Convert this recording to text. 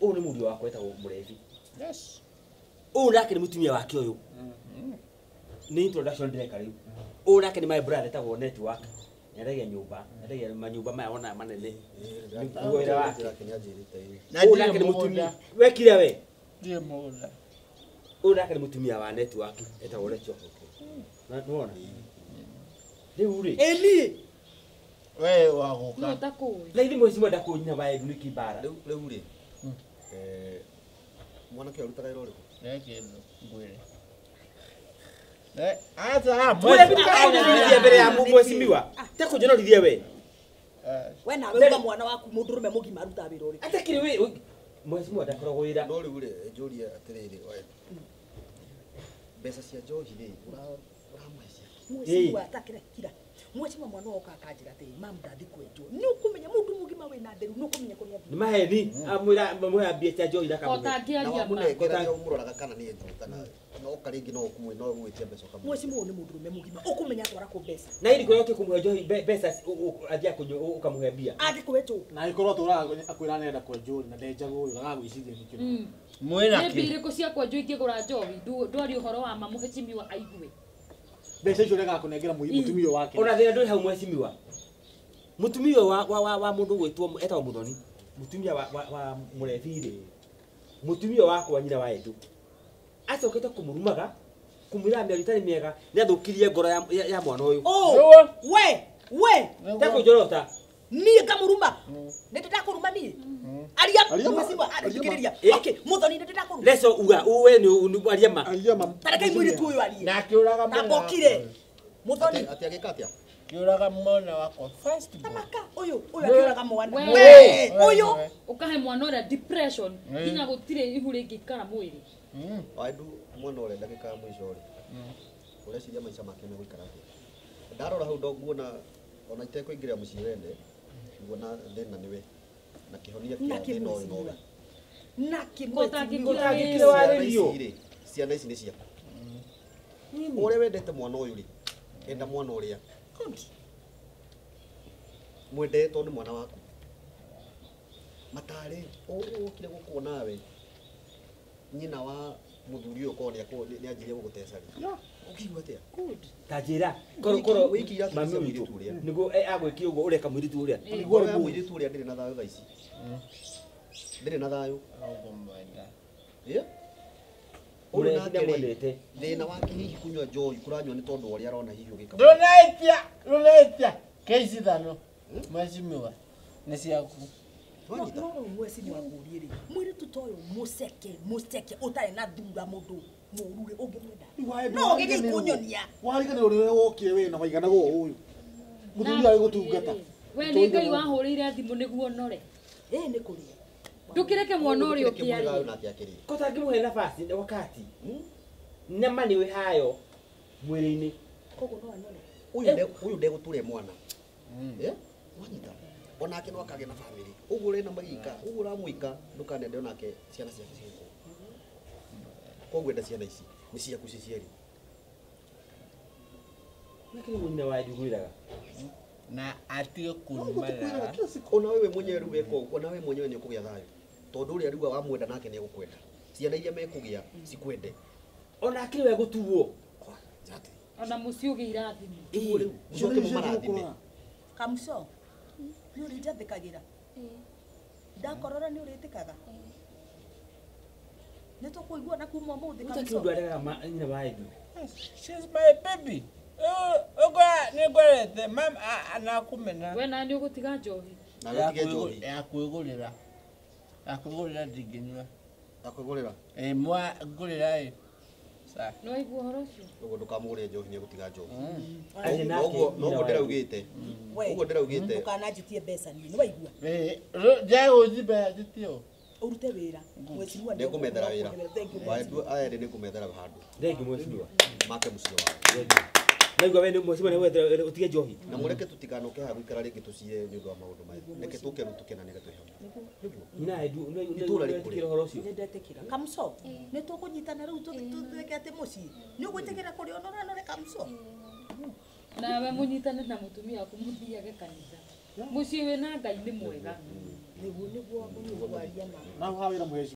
Ũũ nĩ mũriũ wakwa etagwo Mũrebi. Yes. Ũũ nake nĩ mũtumia wake ũyũ. Nĩ introduction ndĩreka rĩu. Ũũ nake nĩ my brother etagwo Network. Nĩendagia nyũmba, nĩendagia manyũmba maya wona manene. Nĩguo wĩra wake. Ũũ nake nĩ mũtumia. Wekire we? Ndiye mũgũnda. Ũũ nake nĩ mũtumia wa Network etagwo Rachel. Na tuona. Rĩu rĩ. Eli. We wagoka. No takũĩ. Na ithuĩ mweci mwenda kũnyina Wa Edu nĩkĩ bara. Rĩu rĩ. Mwanake arutaga wĩra ũrĩkũ? Nĩkĩndũ ngwĩre. Ata Mũrebi ndĩrĩa mbere ya mwecimiwa. Tekũnjonorithia we. We nawe uga mwana waku mũndũrũme mũgima aruta wĩra ũrĩkũ? Atakĩrĩ we mwecimiwa ndakoragwo wĩra. No rĩu rĩ njũria atĩrĩrĩ mbeca cia njohi rĩ ũramwecia. Mwecimiwa atakĩra kira. Mwecimiwa mwana woka akanjĩra atĩ mamu ndathi kwenjwo. Nĩ ũkũmenya mũndũ mũgima wĩna nderu nĩ ũkũmenya kũrĩa athi. Nĩ maheni amwĩra mwĩra mbia cia njohi ndakamũhe. Otangĩaria ma. Nĩngera ũmũroraga kana nĩ enjwo kana no karĩngĩ no ũkuwe no gwĩtia mbeca kamwe. Mwecimiwa nĩ mũndũrũme mũgima ũkũmenya atwara kũ mbeca. Na ili kũrĩa ũkĩkũmũhe njohi mbeca athia ũkamũhe mbia. Angĩkũhetwo. Na ikorwo tũraga akwĩra nenda kwenjwo na ndenjagwo ũyũ agagwĩciria nĩkĩo. mwĩra Nĩ mbirĩ kũ cia kwanjũ ingĩgũra njohi ndwari ũhoro wa mamu Hechimiwa aigue. Mbeca icio rega kũnengera mũtumia wake. Ona thĩna ndũrĩ hau mwecimiwa. Mũtumia wa mũndũ gwĩtwo etagwo Mũthoni. Mũtumia wa Mũrebi rĩ. Mũtumia wakwa nyina Wa Edu. Acokete kũmũrumaga kumwĩra mĩario itarĩ mĩega nĩ athũkirie ngoro ya mwana ũyũ. We Tekũnjorota. niĩ ngamũruma. Nĩ ndĩrakũruma niĩ. Aria mwecimiwa athikĩrĩria. Okay, Mũthoni nĩ ndĩrakũruma. Leso uga we nĩ aria ma. Tareka mwĩrĩ tu ũyũ arie. na kĩũraga Na mbokire. Mũthoni Ati agĩka atĩa? kĩũraga mwana wakwa first born. Tamaka ũyũ akĩũraga mwana. We Ũyũ ukahe mwana ũrĩa depression nginya gũtirĩ ihu rĩngĩikara mwĩrĩ. Wa Edu mwana ũrĩa ndagĩka ya mũico rĩ. Ũreciria maica make nĩ gũikara atĩa? Ndarora hau nguona ona itekũingĩrĩra mũciĩ wene nguona thĩna nĩwe na kĩhonia kĩa thĩna ũyũ nowe. na Ũtangĩkĩra warĩrio. Ciana ici nĩ ciaku. Ũrĩa wendete mwana ũyũ rĩ enda mwana ũrĩa mwendete tondũ mwana waku matarĩ ũkire gũkũ nawe nyina wa mũthuri ũyũ korwo nĩ anjirie gũgũteca rĩ ũkiigua atĩa? Tanjĩra korwo wĩiki mami witũ nĩguo agwĩkire ũguo ũreka mũirĩtu ũrĩa. Nĩguo mũirĩtu ũrĩa ndĩrĩ na thayũ thaa ici. Ndĩrĩ na thayũ. Ũrĩa ndamwendete. Thĩna wake hihi kunyua njohi kũranyua nĩ tondũ ũrĩa arona hihi ũgĩka. Ndũnaitia keici thano mwecimiwa nĩ ciaku. Wanyita. No mwecimiwa ngũrie rĩ mwĩrĩtu ta ũyũ mũceke ũtarĩ na thura mũndũ mũru rĩ ũngĩmwenda. No ũgĩgĩ kũnyonia. Warigana ũrĩa wokire we na waigana go ũyũ. Mũtumia arĩ gũtungata. We nĩ Ngai wahũrĩire thimũ nĩguo onore. Nĩ kũrĩa. Ndũkĩreke mwana ũrĩa ũkĩaria. Kota ngĩmũhe nafasi wakati. Nyama nĩ wĩhayo mwĩrĩ-inĩ. Koguo no anyone. Ũyũ ndegũtũre mwana. Wanyita. Onake no akagĩa na family. Ũguo rĩ na magika, ũguo ũramũika ndũkanende onake ciana ciake ciĩko. Koguo enda ciana ici nĩ ciaku ciciari. Lakini mwina Wa Edu gwĩraga. Na atige kumara. Ona wewe mwenyewe rĩu weka ũguo, ona wewe mwenyewe nĩ ũkũgĩa thayũ. Tondũ ũrĩa rĩu wamwenda nake nĩ egũkwenda. Ciana iria mekũgĩa cikwende. Ona akĩrĩ we gũtuo. Ona mũciĩ ũgĩ irathimo. Ũguo rĩu ũcoke mũmarathime. Kamso. Nĩ ũrĩnjathĩkagĩra. Ndakorora nĩ ũrĩtĩkaga. Nĩ tũkũiguana kuma ũmũthĩ Kamso. Kamso. Ũtakĩrĩ ndwarega nyina Wa Edu. She's my baby. Nĩ ngorete mam anakumena. We na nĩ ũgũtiga njohi. Na wetige njohi. Yakwĩgũrĩra. Yakwĩgũrĩra ndingĩnyua. Yakwĩgũrĩra. Mwa ngũrĩra sa. No aigua ũhoro ũcio. Ũguo ndũkamũgũrĩre njohi nĩ gũtiga njohi. Ũguo ndĩraugĩte. Ũguo ndĩraugĩte. Ndũkananjĩtie mbeca niĩ nĩ waigua. Ndagũthimba njĩtio. Ũrute wĩra. Mwecimiwa nĩ kũmethera wĩra. Wa Edu aya nĩ kũmethera handũ. Thengi mwecimiwa. Make mũciĩ wao. Naigua we mwecimiwa nĩ wethere ũtige njohi. Na mũreke tũtikanoke haha gũikara rĩngĩ tũciye nĩ ũndũ wa maũndũ maya. Reke tũke rĩu tũkenanĩre twĩ hamwe. Nĩguo. Nyina Edu nĩ ũhoro ũcio. Nĩ ndetĩkĩra. Kamso. Nĩ tũkũnyitana rĩu tũtwĩke atĩ mũciĩ. Nĩ ũgwĩtĩkĩra kũrĩ onora Kamso. Nawe mũnyitane na mũtumia waku mũthiage kanitha. Mũciĩ wĩna Ngai nĩ mwega. niguo niguo ũgwaria na Na hawe na muheci